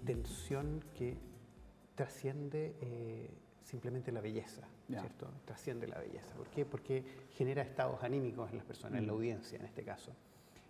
intención que trasciende simplemente la belleza, ¿cierto? Trasciende la belleza. ¿Por qué? Porque genera estados anímicos en las personas, en la audiencia en este caso.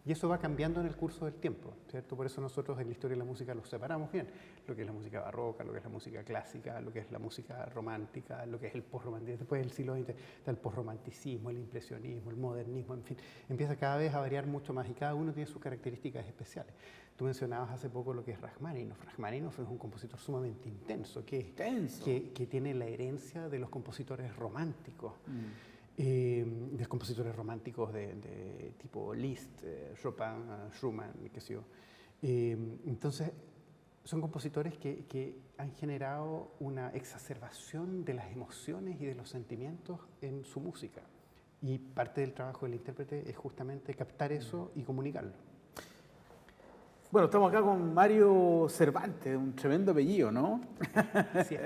Y eso va cambiando en el curso del tiempo, ¿cierto? Por eso nosotros en la historia de la música los separamos bien. Lo que es la música barroca, lo que es la música clásica, lo que es la música romántica, lo que es el postromanticismo. Después del siglo XX está el postromanticismo, el impresionismo, el modernismo, en fin. Empieza cada vez a variar mucho más y cada uno tiene sus características especiales. Tú mencionabas hace poco lo que es Rajmáninov. Rajmáninov es un compositor sumamente intenso, que tiene la herencia de los compositores románticos. De los compositores románticos de tipo Liszt, Chopin, Schumann, qué sé yo. Entonces, son compositores que han generado una exacerbación de las emociones y de los sentimientos en su música. Y parte del trabajo del intérprete es justamente captar eso y comunicarlo. Bueno, estamos acá con Mario Cervantes, un tremendo apellido, ¿no? Sí.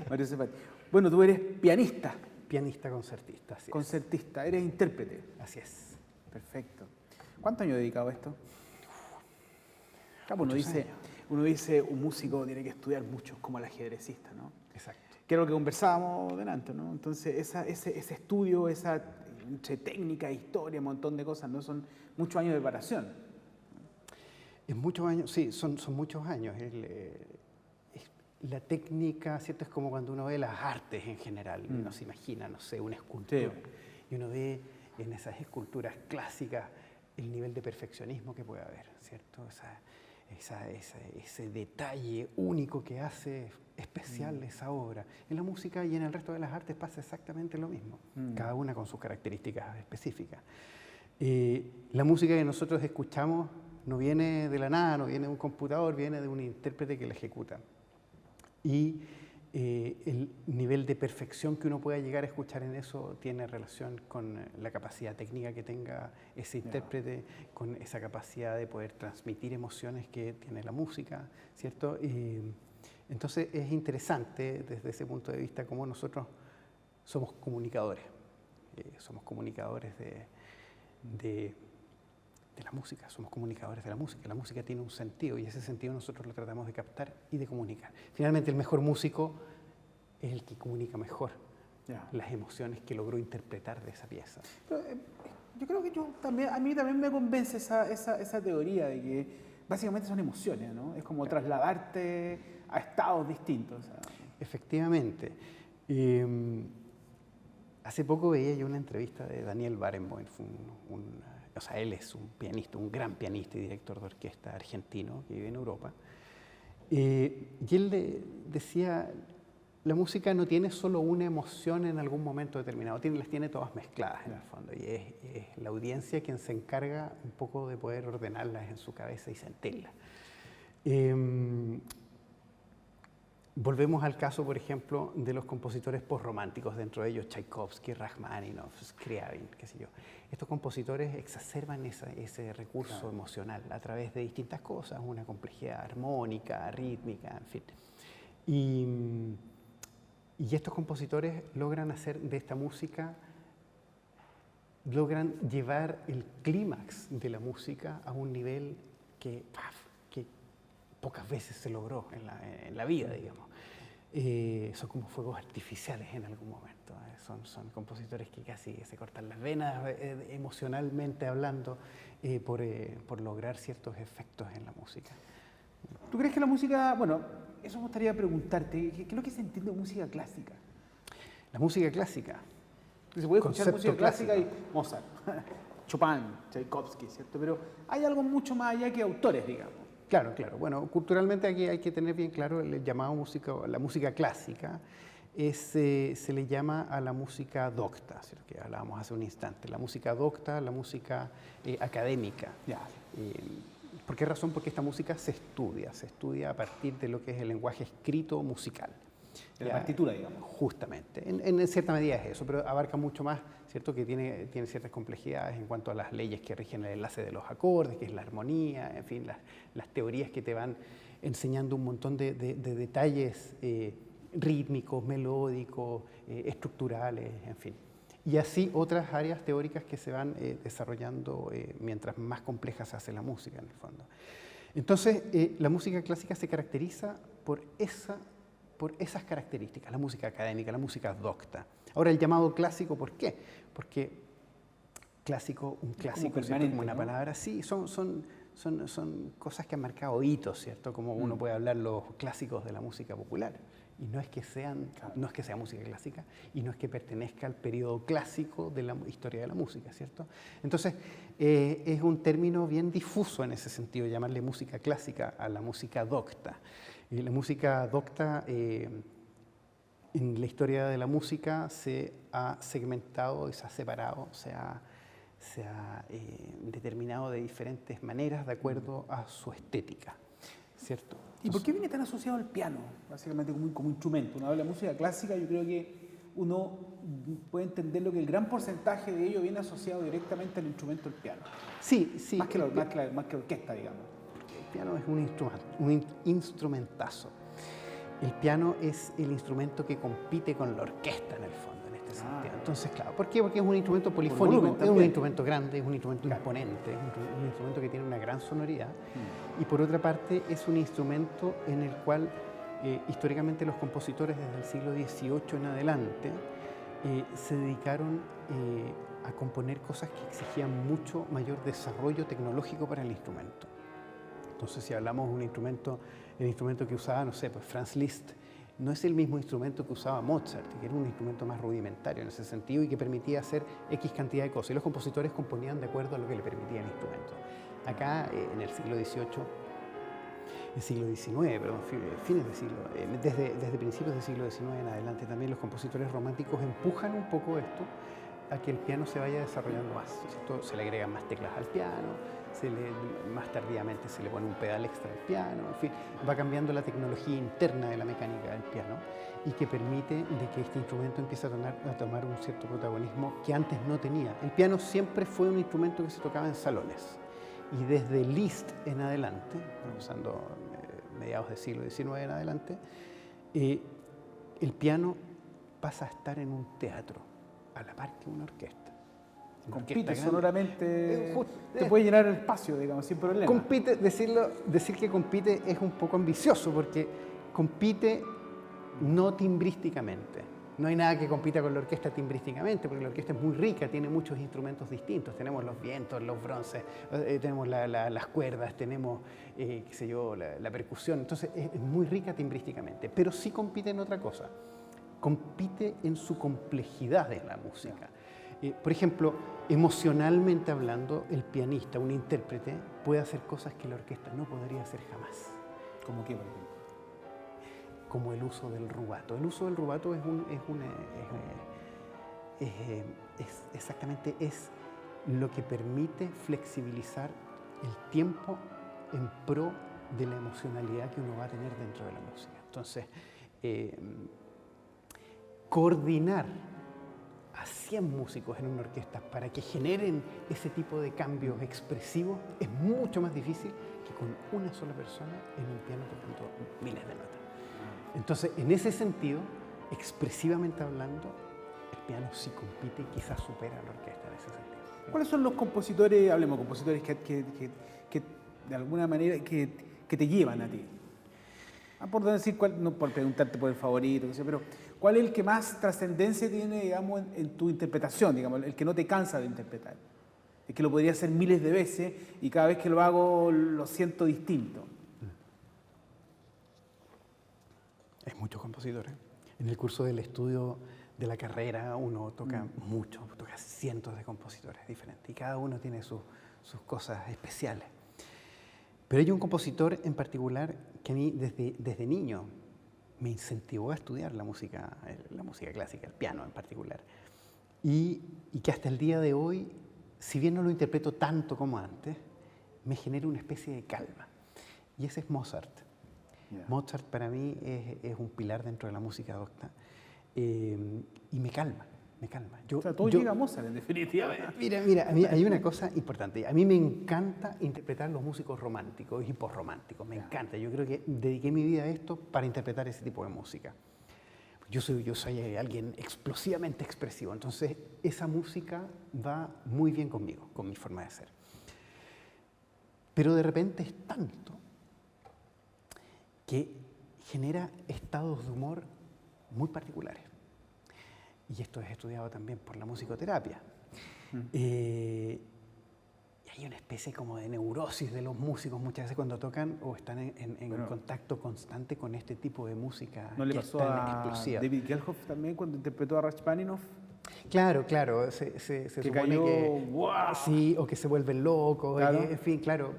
Mario Cervantes. Bueno, tú eres pianista. Pianista concertista, así es. Concertista, eres intérprete. Así es. Perfecto. ¿Cuántos años has dedicado a esto? Claro, uno dice, un músico tiene que estudiar mucho, como el ajedrecista, ¿no? Exacto. Que era lo que conversábamos delante, ¿no? Entonces, ese estudio, entre técnica, historia, un montón de cosas, ¿no? Son muchos años de preparación. Es muchos años, sí, son muchos años. La técnica, ¿cierto? Es como cuando uno ve las artes en general. Uno se imagina, no sé, una escultura. Sí. Y uno ve en esas esculturas clásicas el nivel de perfeccionismo que puede haber, ¿cierto? Ese detalle único que hace especial esa obra. En la música y en el resto de las artes pasa exactamente lo mismo, cada una con sus características específicas. La música que nosotros escuchamos no viene de la nada, no viene de un computador, viene de un intérprete que la ejecuta. Y el nivel de perfección que uno pueda llegar a escuchar en eso tiene relación con la capacidad técnica que tenga ese intérprete, con esa capacidad de poder transmitir emociones que tiene la música, ¿cierto? Entonces es interesante desde ese punto de vista cómo nosotros somos comunicadores de la música, somos comunicadores de la música. La música tiene un sentido y ese sentido nosotros lo tratamos de captar y de comunicar. Finalmente el mejor músico es el que comunica mejor las emociones que logró interpretar de esa pieza. Pero, yo creo que a mí también me convence esa teoría de que básicamente son emociones, ¿no? Es como trasladarte a estados distintos. Efectivamente. Hace poco veía yo una entrevista de Daniel Barenboim, o sea, él es un pianista, un gran pianista y director de orquesta argentino que vive en Europa. Y él decía, la música no tiene solo una emoción en algún momento determinado, las tiene todas mezcladas en el fondo. Y es la audiencia quien se encarga un poco de poder ordenarlas en su cabeza y sentirlas. Volvemos al caso, por ejemplo, de los compositores posrománticos, dentro de ellos Tchaikovsky, Rajmáninov, Scriabin, qué sé yo. Estos compositores exacerban ese recurso emocional a través de distintas cosas, una complejidad armónica, rítmica, en fin. Y estos compositores logran hacer de esta música, logran llevar el clímax de la música a un nivel que pocas veces se logró en la vida, digamos. Son como fuegos artificiales en algún momento. Son compositores que casi se cortan las venas emocionalmente hablando por lograr ciertos efectos en la música. ¿Tú crees que la música, bueno, eso me gustaría preguntarte, ¿qué es lo que se entiende de música clásica? La música clásica. Se puede escuchar música clásica y Mozart, Chopin, Tchaikovsky, ¿cierto? Pero hay algo mucho más allá que autores, digamos. Claro. Bueno, culturalmente aquí hay que tener bien claro el llamado la música clásica. Se le llama a la música docta, ¿cierto? Que hablábamos hace un instante. La música docta, la música académica. ¿Por qué razón? Porque esta música se estudia a partir de lo que es el lenguaje escrito musical. De la partitura, digamos. Justamente. En cierta medida es eso, pero abarca mucho más, ¿cierto? Que tiene ciertas complejidades en cuanto a las leyes que rigen el enlace de los acordes, que es la armonía, en fin, las teorías que te van enseñando un montón de detalles rítmicos, melódicos, estructurales, en fin. Y así otras áreas teóricas que se van desarrollando mientras más compleja se hace la música, en el fondo. Entonces, la música clásica se caracteriza por esas características, la música académica, la música docta. Ahora, el llamado clásico, ¿por qué? Porque un clásico, ¿cierto? Como una palabra, sí, son cosas que han marcado hitos, ¿cierto? Como uno puede hablar los clásicos de la música popular. Y no es que sea música clásica, y no es que pertenezca al periodo clásico de la historia de la música, ¿cierto? Entonces, es un término bien difuso en ese sentido, llamarle música clásica a la música docta. Y la música docta, en la historia de la música, se ha segmentado y se ha separado, se ha determinado de diferentes maneras de acuerdo a su estética, ¿cierto? ¿Y por qué viene tan asociado al piano, básicamente como instrumento? Uno habla de música clásica, yo creo que uno puede entender lo que el gran porcentaje de ello viene asociado directamente al instrumento del piano. Sí, sí. Más que la orquesta, digamos. El piano es un instrumentazo. El piano es el instrumento que compite con la orquesta en el fondo, en este sentido. Entonces, claro, ¿por qué? Porque es un instrumento polifónico, es un instrumento grande, es un instrumento imponente, es un instrumento que tiene una gran sonoridad. Y por otra parte, es un instrumento en el cual históricamente los compositores desde el siglo XVIII en adelante se dedicaron a componer cosas que exigían mucho mayor desarrollo tecnológico para el instrumento. Entonces, si hablamos de un instrumento, el instrumento que usaba, no sé, pues Franz Liszt, no es el mismo instrumento que usaba Mozart, que era un instrumento más rudimentario en ese sentido y que permitía hacer X cantidad de cosas. Y los compositores componían de acuerdo a lo que le permitía el instrumento. Acá, en el siglo XVIII, fines del siglo, desde principios del siglo XIX en adelante, también los compositores románticos empujan un poco esto a que el piano se vaya desarrollando más, ¿cierto? Se le agregan más teclas al piano, más tardíamente se le pone un pedal extra al piano, en fin, va cambiando la tecnología interna de la mecánica del piano y que permite de que este instrumento empiece a tomar un cierto protagonismo que antes no tenía. El piano siempre fue un instrumento que se tocaba en salones y desde Liszt en adelante, usando mediados del siglo XIX en adelante, el piano pasa a estar en un teatro a la par que una orquesta. Compite sonoramente, te puede llenar el espacio, digamos, sin problema. Compite, decir que compite es un poco ambicioso porque compite no timbrísticamente. No hay nada que compita con la orquesta timbrísticamente porque la orquesta es muy rica, tiene muchos instrumentos distintos. Tenemos los vientos, los bronces, tenemos las cuerdas, tenemos, qué sé yo, la percusión. Entonces es muy rica timbrísticamente, pero sí compite en otra cosa. Compite en su complejidad en la música. Por ejemplo, emocionalmente hablando, el pianista, un intérprete, puede hacer cosas que la orquesta no podría hacer jamás. ¿Cómo qué, por ejemplo? Como el uso del rubato. El uso del rubato exactamente lo que permite flexibilizar el tiempo en pro de la emocionalidad que uno va a tener dentro de la música. Entonces, coordinar a 100 músicos en una orquesta para que generen ese tipo de cambios expresivos es mucho más difícil que con una sola persona en un piano tocando miles de notas. Entonces, en ese sentido, expresivamente hablando, el piano sí compite y quizás supera a la orquesta en ese sentido. ¿Cuáles son los compositores, hablemos, compositores que de alguna manera que te llevan a ti? Por decir no por preguntarte por el favorito, pero ¿cuál es el que más trascendencia tiene, digamos, en tu interpretación, digamos, el que no te cansa de interpretar? El que lo podría hacer miles de veces y cada vez que lo hago lo siento distinto. Hay muchos compositores. En el curso del estudio de la carrera uno toca toca cientos de compositores diferentes y cada uno tiene sus cosas especiales. Pero hay un compositor en particular que a mí desde niño me incentivó a estudiar la música clásica, el piano en particular. Y que hasta el día de hoy, si bien no lo interpreto tanto como antes, me genera una especie de calma. Y ese es Mozart. Yeah. Mozart para mí es un pilar dentro de la música docta y me calma. Todo llega a Mozart, en definitiva. Mira, a mí hay una cosa importante. A mí me encanta interpretar los músicos románticos y posrománticos. Me encanta. Yo creo que dediqué mi vida a esto para interpretar ese tipo de música. Yo soy alguien explosivamente expresivo. Entonces, esa música va muy bien conmigo, con mi forma de ser. pero de repente es tanto que genera estados de humor muy particulares. Y esto es estudiado también por la musicoterapia. Y hay una especie como de neurosis de los músicos muchas veces cuando tocan o están en contacto constante con este tipo de música. ¿No le pasó a David Gelhoff también cuando interpretó a Rachmaninoff? Claro, se supone cayó, que ¡wow! Sí, o que se vuelven locos, Claro. en fin, claro.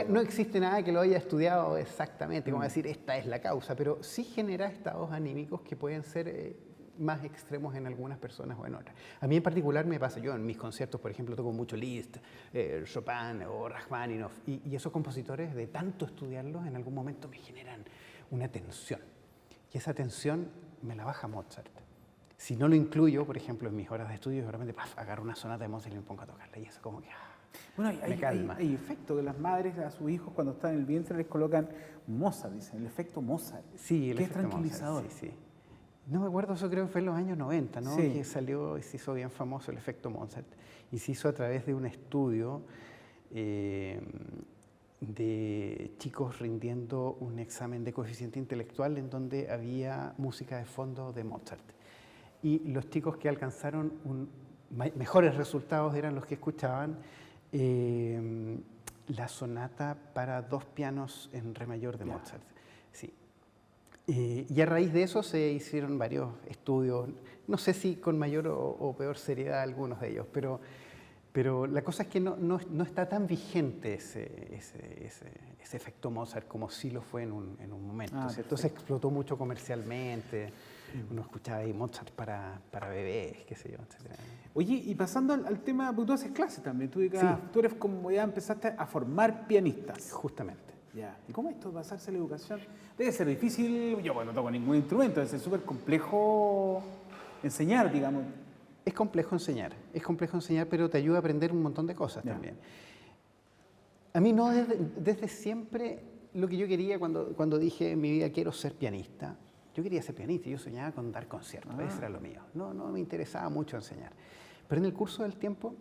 No existe nada que lo haya estudiado exactamente, como decir, esta es la causa, pero sí genera estados anímicos que pueden ser más extremos en algunas personas o en otras. A mí en particular me pasa, yo en mis conciertos, por ejemplo, toco mucho Liszt, Chopin o Rachmaninoff, y esos compositores, de tanto estudiarlos, en algún momento me generan una tensión. Y esa tensión me la baja Mozart. Si no lo incluyo, por ejemplo, en mis horas de estudio, de repente agarro una sonata de Mozart y me pongo a tocarla, y eso como que bueno, me calma. Hay efecto que las madres a sus hijos cuando están en el vientre les colocan Mozart, dicen, el efecto Mozart. Sí, el que efecto es tranquilizador. Mozart, sí. No me acuerdo, eso creo que fue en los años 90, ¿no? Sí. Que salió y se hizo bien famoso el efecto Mozart. Y se hizo a través de un estudio de chicos rindiendo un examen de coeficiente intelectual en donde había música de fondo de Mozart. Y los chicos que alcanzaron mejores resultados eran los que escuchaban la sonata para 2 pianos en re mayor de Mozart. Sí. Y a raíz de eso se hicieron varios estudios, no sé si con mayor o peor seriedad algunos de ellos, pero la cosa es que no está tan vigente ese efecto Mozart como sí lo fue en un momento. ¿Cierto? Se explotó mucho comercialmente, uno escuchaba ahí Mozart para bebés, qué sé yo, etc. Oye, y pasando al tema, porque tú haces clases también, tú eres como ya empezaste a formar pianistas. Justamente. Ya. ¿Y cómo es esto de pasarse a la educación? Debe ser difícil, yo no toco ningún instrumento, debe ser súper complejo enseñar, digamos. Es complejo enseñar, pero te ayuda a aprender un montón de cosas también. A mí no, desde siempre, lo que yo quería cuando dije en mi vida quiero ser pianista, yo quería ser pianista, yo soñaba con dar conciertos, eso era lo mío. No me interesaba mucho enseñar. Pero en el curso del tiempo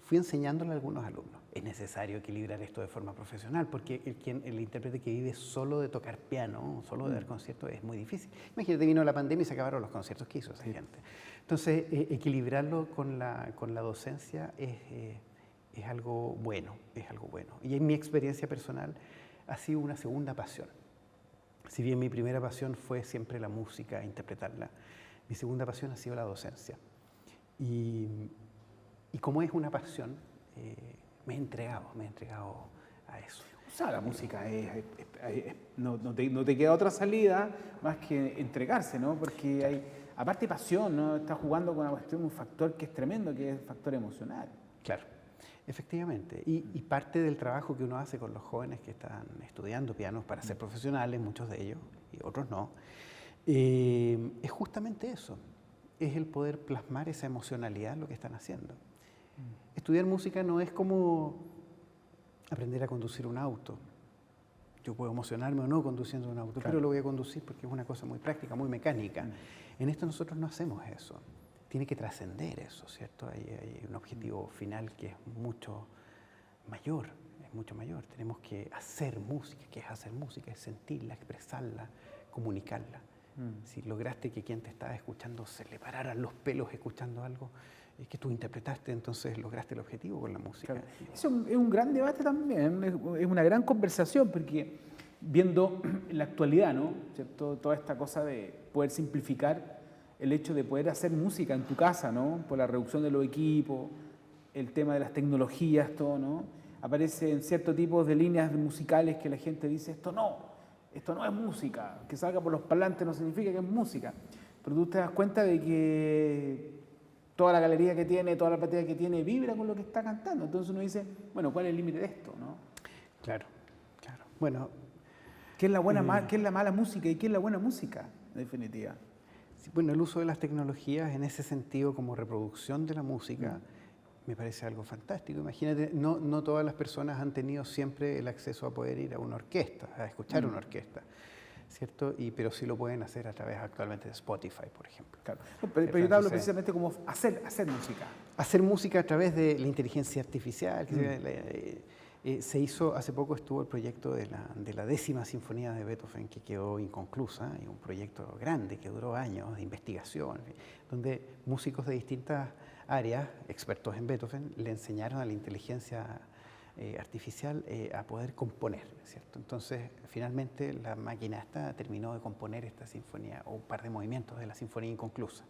fui enseñándole a algunos alumnos. Es necesario equilibrar esto de forma profesional, porque el intérprete que vive solo de tocar piano, solo de dar conciertos, es muy difícil. Imagínate, vino la pandemia y se acabaron los conciertos que hizo esa gente. Entonces, equilibrarlo con la docencia es algo bueno, Y en mi experiencia personal ha sido una segunda pasión. Si bien mi primera pasión fue siempre la música, interpretarla, mi segunda pasión ha sido la docencia. Y como es una pasión, me he entregado a eso. O sea, la música no te queda otra salida más que entregarse, ¿no? Porque hay, aparte pasión, ¿no? Estás jugando con una cuestión, un factor que es tremendo, que es el factor emocional. Claro, efectivamente. Y parte del trabajo que uno hace con los jóvenes que están estudiando pianos para ser profesionales, muchos de ellos, y otros no, es justamente eso. Es el poder plasmar esa emocionalidad en lo que están haciendo. Estudiar música no es como aprender a conducir un auto. Yo puedo emocionarme o no conduciendo un auto, pero lo voy a conducir porque es una cosa muy práctica, muy mecánica. En esto nosotros no hacemos eso. Tiene que trascender eso, ¿cierto? Hay un objetivo final que es mucho mayor, Tenemos que hacer música. ¿Qué es hacer música? Es sentirla, expresarla, comunicarla. Si lograste que quien te estaba escuchando se le pararan los pelos escuchando algo que tú interpretaste, entonces lograste el objetivo con la música. Claro. Eso es un gran debate también, es una gran conversación, porque viendo en la actualidad, ¿no? ¿Cierto? Toda esta cosa de poder simplificar el hecho de poder hacer música en tu casa, ¿no? Por la reducción de los equipos, el tema de las tecnologías, todo, ¿no? Aparecen ciertos tipos de líneas musicales que la gente dice, esto no es música, que salga por los parlantes no significa que es música, pero tú te das cuenta de que toda la galería que tiene, toda la platea que tiene vibra con lo que está cantando, entonces uno dice, bueno, ¿cuál es el límite de esto, no? Claro. Bueno, ¿qué es la mala música y qué es la buena música, en definitiva? Sí, bueno, el uso de las tecnologías en ese sentido como reproducción de la música me parece algo fantástico. Imagínate, no todas las personas han tenido siempre el acceso a poder ir a una orquesta, a escuchar una orquesta. ¿cierto? Pero sí lo pueden hacer a través actualmente de Spotify, por ejemplo. Claro. Pero yo te hablo precisamente como hacer música. Hacer música a través de la inteligencia artificial. Se hizo, hace poco estuvo el proyecto de la 10ª Sinfonía de Beethoven, que quedó inconclusa, y un proyecto grande que duró años de investigación, donde músicos de distintas áreas, expertos en Beethoven, le enseñaron a la inteligencia artificial a poder componer, ¿cierto? Entonces, finalmente la máquina esta terminó de componer esta sinfonía, o un par de movimientos de la sinfonía inconclusa.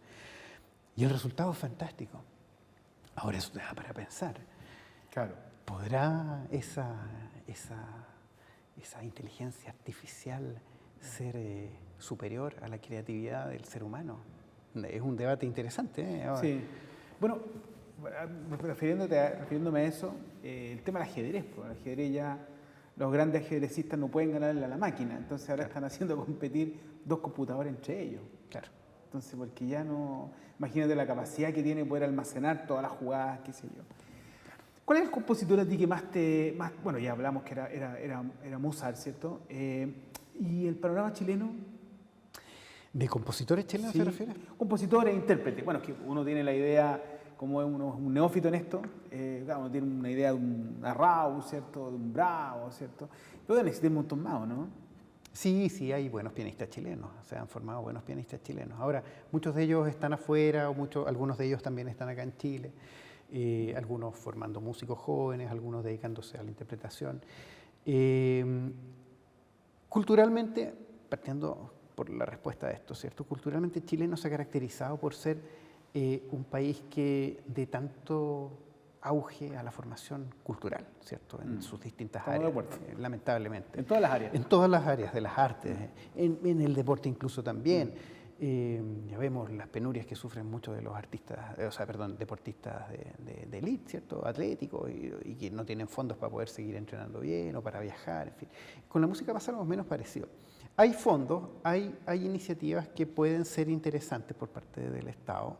Y el resultado es fantástico. Ahora eso te da para pensar. Claro. ¿Podrá esa inteligencia artificial ser superior a la creatividad del ser humano? Es un debate interesante, ¿eh? Ahora. Sí. Bueno, refiriéndome a eso, el tema del ajedrez. Pues, el ajedrez ya, los grandes ajedrecistas no pueden ganarle a la máquina, entonces ahora están haciendo competir 2 computadores entre ellos. Claro. Entonces, porque ya no... Imagínate la capacidad que tiene poder almacenar todas las jugadas, qué sé yo. ¿Cuál es el compositor a ti que más bueno, ya hablamos que era Mozart, ¿cierto? ¿Y el panorama chileno? ¿De compositores chilenos se refiere? Compositores e intérpretes. Bueno, es que uno tiene la idea, como es un neófito en esto, claro, uno tiene una idea de un Arrau, ¿cierto? De un Bravo, ¿cierto? Pero existe un montón más, ¿no? Sí, hay buenos pianistas chilenos, se han formado buenos pianistas chilenos. Ahora, muchos de ellos están afuera, algunos de ellos también están acá en Chile. Algunos formando músicos jóvenes, algunos dedicándose a la interpretación. Culturalmente, partiendo por la respuesta a esto, ¿cierto? Culturalmente Chile no se ha caracterizado por ser un país que dé tanto auge a la formación cultural, ¿cierto? En sus distintas áreas, lamentablemente. En todas las áreas. En todas las áreas de las artes, en el deporte incluso también. Ya vemos las penurias que sufren muchos de los artistas, deportistas de élite, ¿cierto? Atléticos, y que no tienen fondos para poder seguir entrenando bien o para viajar, en fin. Con la música pasa algo menos parecido. Hay fondos, hay iniciativas que pueden ser interesantes por parte del Estado,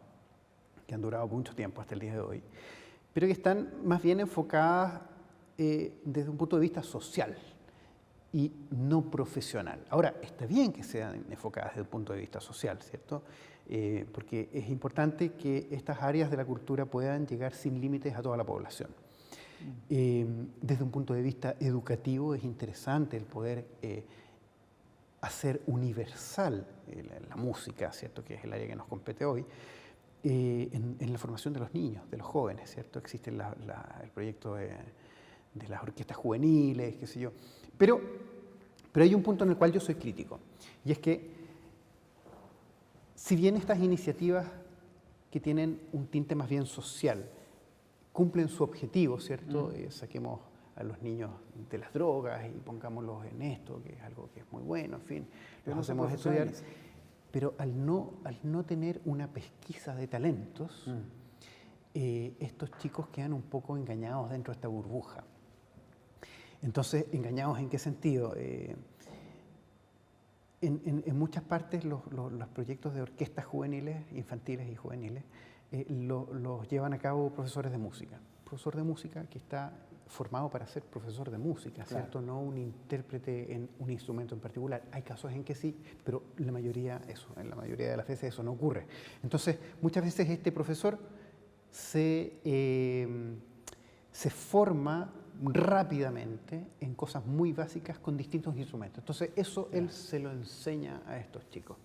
que han durado mucho tiempo hasta el día de hoy, pero que están más bien enfocadas desde un punto de vista social y no profesional. Ahora, está bien que sean enfocadas desde un punto de vista social, ¿cierto? Porque es importante que estas áreas de la cultura puedan llegar sin límites a toda la población. Desde un punto de vista educativo es interesante el poder hacer universal la música, ¿cierto? Que es el área que nos compete hoy, en la formación de los niños, de los jóvenes, ¿cierto? Existe el proyecto de las orquestas juveniles, qué sé yo. Pero hay un punto en el cual yo soy crítico, y es que si bien estas iniciativas que tienen un tinte más bien social cumplen su objetivo, ¿cierto? Saquemos a los niños de las drogas y pongámoslos en esto, que es algo que es muy bueno, en fin, los hacemos estudiar. Pero al no tener una pesquisa de talentos, estos chicos quedan un poco engañados dentro de esta burbuja. Entonces, ¿engañados en qué sentido? En muchas partes los proyectos de orquestas juveniles, infantiles y juveniles, los llevan a cabo profesores de música. Profesor de música que está formado para ser profesor de música, ¿cierto? Claro. No un intérprete en un instrumento en particular. Hay casos en que sí, pero en la mayoría de las veces eso no ocurre. Entonces, muchas veces este profesor se forma rápidamente en cosas muy básicas con distintos instrumentos. Entonces, eso él se lo enseña a estos chicos.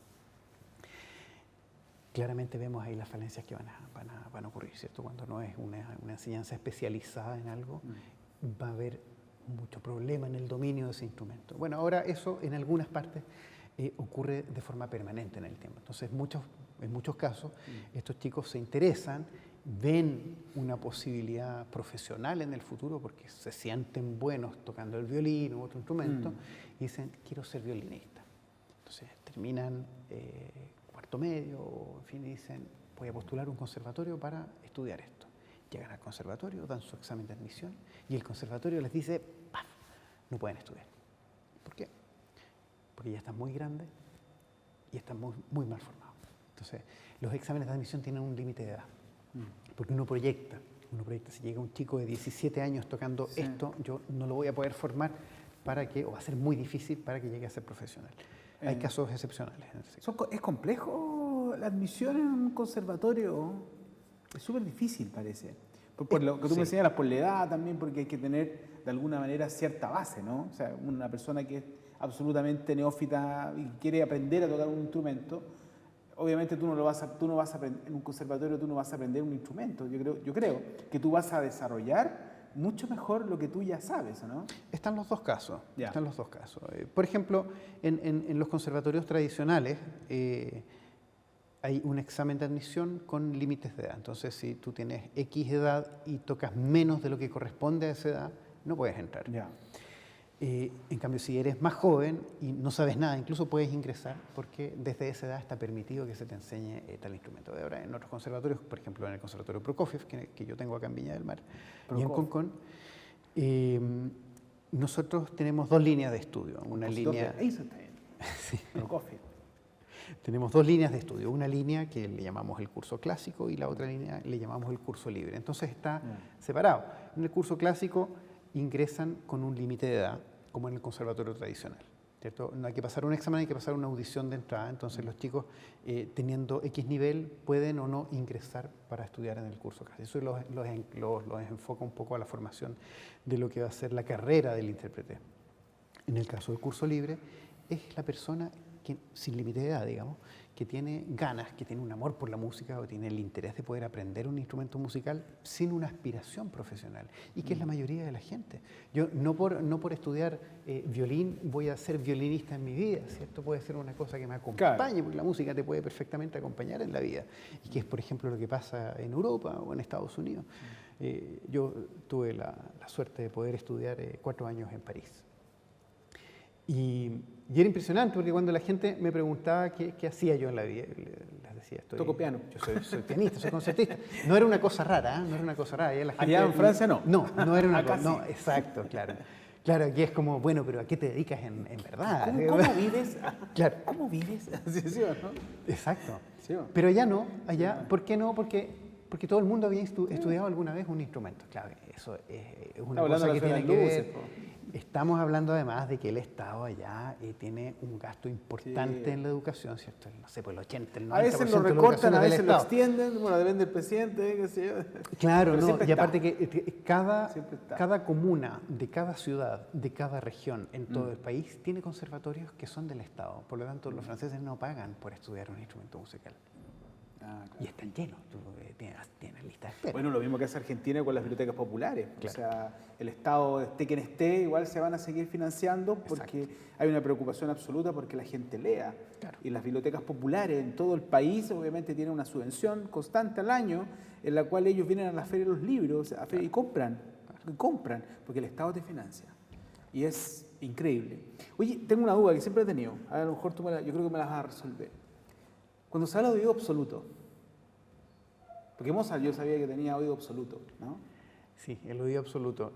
Claramente vemos ahí las falencias que van a ocurrir, ¿cierto? Cuando no es una enseñanza especializada en algo, va a haber mucho problema en el dominio de ese instrumento. Bueno, ahora eso en algunas partes ocurre de forma permanente en el tiempo. Entonces, en muchos casos, estos chicos se interesan, ven una posibilidad profesional en el futuro porque se sienten buenos tocando el violín u otro instrumento y dicen, quiero ser violinista. Entonces, terminan cuarto medio, o en fin, y dicen, voy a postular un conservatorio para estudiar esto. Llegan al conservatorio, dan su examen de admisión y el conservatorio les dice, ¡paf!, no pueden estudiar. ¿Por qué? Porque ya están muy grandes y están muy mal formados. Entonces, los exámenes de admisión tienen un límite de edad. Porque uno proyecta, si llega un chico de 17 años tocando esto, yo no lo voy a poder formar o va a ser muy difícil para que llegue a ser profesional. Hay casos excepcionales. ¿Es complejo la admisión en un conservatorio? Es súper difícil, parece. Por lo que tú me señalas, por la edad también, porque hay que tener de alguna manera cierta base, ¿no? O sea, una persona que es absolutamente neófita y quiere aprender a tocar un instrumento, obviamente tú no vas a aprender, en un conservatorio tú no vas a aprender un instrumento. Yo creo que tú vas a desarrollar mucho mejor lo que tú ya sabes, ¿no? Están los dos casos. Están los dos casos. Por ejemplo, en los conservatorios tradicionales hay un examen de admisión con límites de edad. Entonces, si tú tienes X edad y tocas menos de lo que corresponde a esa edad, no puedes entrar. En cambio, si eres más joven y no sabes nada, incluso puedes ingresar porque desde esa edad está permitido que se te enseñe tal instrumento. De ahora, en otros conservatorios, por ejemplo, en el Conservatorio Prokofiev, que yo tengo acá en Viña del Mar, y en Concón, nosotros tenemos dos líneas de estudio. Una línea... Sí. Prokofiev. Tenemos dos líneas de estudio, una línea que le llamamos el curso clásico y la otra línea le llamamos el curso libre. Entonces está separado. En el curso clásico ingresan con un límite de edad, como en el conservatorio tradicional, ¿cierto? No hay que pasar un examen, hay que pasar una audición de entrada. Entonces los chicos, teniendo X nivel, pueden o no ingresar para estudiar en el curso clásico. Eso los enfoca un poco a la formación de lo que va a ser la carrera del intérprete. En el caso del curso libre, es la persona que, sin límite de edad, digamos, que tiene ganas, que tiene un amor por la música o tiene el interés de poder aprender un instrumento musical sin una aspiración profesional, y que es la mayoría de la gente. Yo no por estudiar violín voy a ser violinista en mi vida, ¿cierto? Puede ser una cosa que me acompañe, porque la música te puede perfectamente acompañar en la vida, y que es, por ejemplo, lo que pasa en Europa o en Estados Unidos. Yo tuve la suerte de poder estudiar 4 años en París. Y era impresionante porque cuando la gente me preguntaba qué hacía yo en la vida, les decía, toco piano. Yo soy pianista, soy concertista. No era una cosa rara, ¿eh? No era una cosa rara. La gente, allá en Francia no. No era una cosa, no, exacto, claro. Claro, aquí es como, bueno, pero ¿a qué te dedicas en verdad? ¿Cómo vives? Claro. ¿Cómo vives? ¿Sí, no? Exacto. Sí, pero allá no, ¿por qué no? Porque todo el mundo había estudiado alguna vez un instrumento. Claro, eso es una cosa que tiene que ver. Estamos hablando además de que el Estado allá tiene un gasto importante en la educación, ¿cierto? No sé, pues el 80, el 90%. A veces lo recortan, a veces lo extienden, bueno, depende del presidente, qué sé yo. Claro, no, y aparte que cada comuna, de cada ciudad, de cada región en todo el país tiene conservatorios que son del Estado. Por lo tanto, los franceses no pagan por estudiar un instrumento musical. Claro. Y están llenos, tienes listas de espera. Bueno, lo mismo que hace Argentina con las bibliotecas populares. Claro. O sea, el Estado, esté quien esté, igual se van a seguir financiando porque hay una preocupación absoluta porque la gente lea. Claro. Y las bibliotecas populares en todo el país obviamente tienen una subvención constante al año en la cual ellos vienen a la feria de los libros y compran, porque el Estado te financia. Y es increíble. Oye, tengo una duda que siempre he tenido. A lo mejor yo creo que me la vas a resolver. Cuando se habla de oído absoluto, porque Mozart yo sabía que tenía oído absoluto, ¿no? Sí, el oído absoluto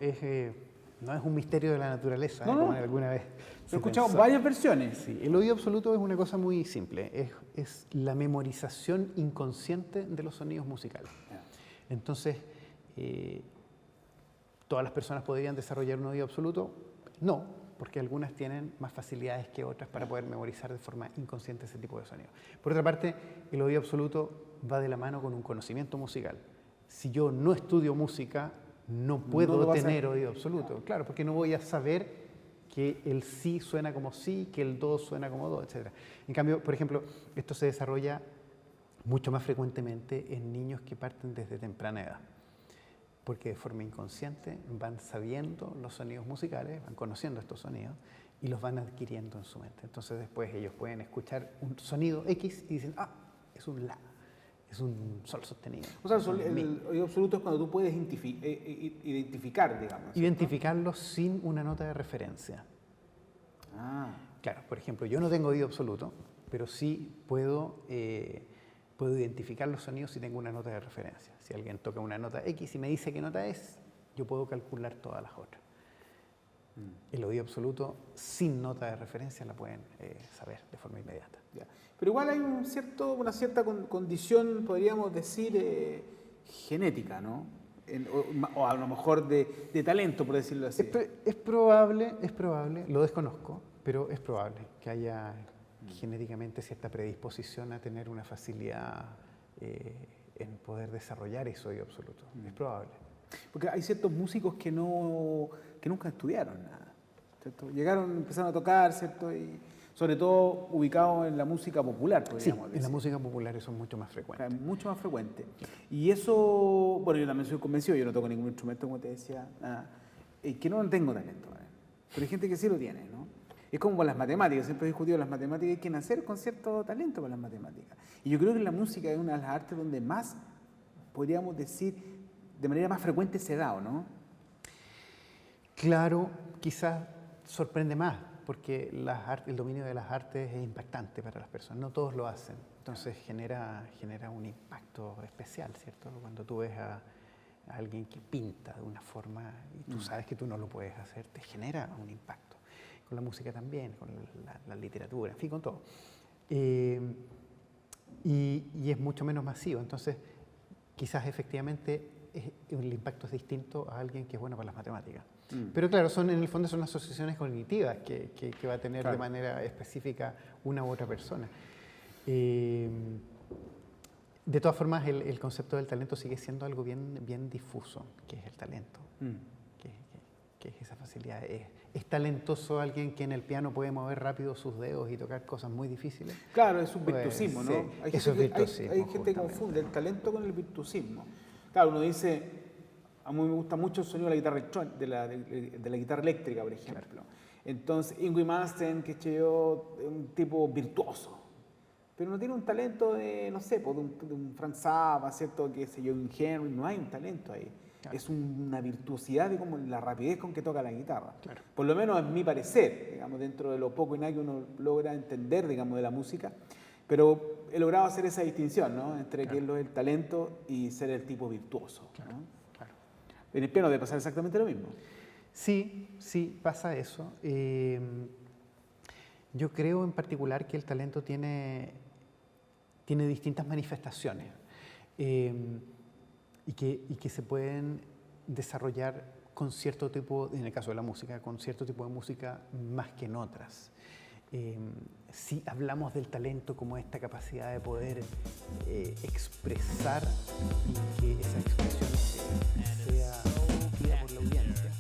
no es un misterio de la naturaleza, como alguna vez. He escuchado varias versiones. Sí, el oído absoluto es una cosa muy simple, es la memorización inconsciente de los sonidos musicales. Entonces, ¿todas las personas podrían desarrollar un oído absoluto? No, porque algunas tienen más facilidades que otras para poder memorizar de forma inconsciente ese tipo de sonidos. Por otra parte, el oído absoluto va de la mano con un conocimiento musical. Si yo no estudio música, no puedo tener oído absoluto. Claro, porque no voy a saber que el sí suena como sí, que el do suena como do, etc. En cambio, por ejemplo, esto se desarrolla mucho más frecuentemente en niños que parten desde temprana edad, porque de forma inconsciente van sabiendo los sonidos musicales, van conociendo estos sonidos y los van adquiriendo en su mente. Entonces después ellos pueden escuchar un sonido X y dicen, es un la, es un sol sostenido. O sea, el oído absoluto es cuando tú puedes identificar, digamos. Identificarlo sin una nota de referencia. Claro, por ejemplo, yo no tengo oído absoluto, pero sí puedo identificar los sonidos si tengo una nota de referencia. Si alguien toca una nota X y me dice qué nota es, yo puedo calcular todas las otras. El oído absoluto, sin nota de referencia, la pueden saber de forma inmediata. Ya. Pero igual hay una cierta condición, podríamos decir, genética, ¿no? o a lo mejor de talento, por decirlo así. Es probable, lo desconozco, pero es probable que haya genéticamente cierta predisposición a tener una facilidad en poder desarrollar eso y absoluto. Es probable. Porque hay ciertos músicos que nunca estudiaron nada, ¿cierto? Llegaron, empezaron a tocar, ¿cierto? Y sobre todo ubicados en la música popular, podríamos decir. En la música popular eso es mucho más frecuente. Es mucho más frecuente. Y eso, bueno, yo también soy convencido, yo no toco ningún instrumento, como te decía, nada, que no tengo talento, ¿vale? Pero hay gente que sí lo tiene, ¿no? Es como con las matemáticas, siempre he discutido las matemáticas, hay que nacer con cierto talento para las matemáticas. Y yo creo que la música es una de las artes donde más, podríamos decir, de manera más frecuente se da, ¿o no? Claro, quizás sorprende más, porque el dominio de las artes es impactante para las personas, no todos lo hacen, entonces genera un impacto especial, ¿cierto? Cuando tú ves a alguien que pinta de una forma y tú sabes que tú no lo puedes hacer, te genera un impacto. Con la música también, con la literatura, en fin, con todo. Y es mucho menos masivo, entonces quizás efectivamente el impacto es distinto a alguien que es bueno para las matemáticas. Pero claro, en el fondo son asociaciones cognitivas que va a tener de manera específica una u otra persona. De todas formas, el concepto del talento sigue siendo algo bien difuso, que es el talento, que es esa facilidad. ¿Es talentoso alguien que en el piano puede mover rápido sus dedos y tocar cosas muy difíciles? Claro, es un virtuosismo, ¿no? Sí, eso es virtuosismo. Hay gente que confunde el talento con el virtuosismo. Claro, uno dice, a mí me gusta mucho el sonido de la guitarra de la guitarra eléctrica, por ejemplo. Entonces, Yngwie Malmsteen, que es un tipo virtuoso, pero no tiene un talento de, no sé, de un Frank Zappa, ¿cierto? Que sé yo, un Henry, no hay un talento ahí. Claro. Es una virtuosidad de como la rapidez con que toca la guitarra. Claro. Por lo menos es mi parecer, digamos, dentro de lo poco y nada que uno logra entender, digamos, de la música. Pero he logrado hacer esa distinción, ¿no? Entre qué es lo del talento y ser el tipo virtuoso, ¿no? Claro. En el piano debe pasar exactamente lo mismo. Sí, pasa eso. Yo creo en particular que el talento tiene distintas manifestaciones. Y que se pueden desarrollar con cierto tipo, en el caso de la música, con cierto tipo de música más que en otras. Si hablamos del talento como esta capacidad de poder expresar y que esa expresión sea oída por la audiencia.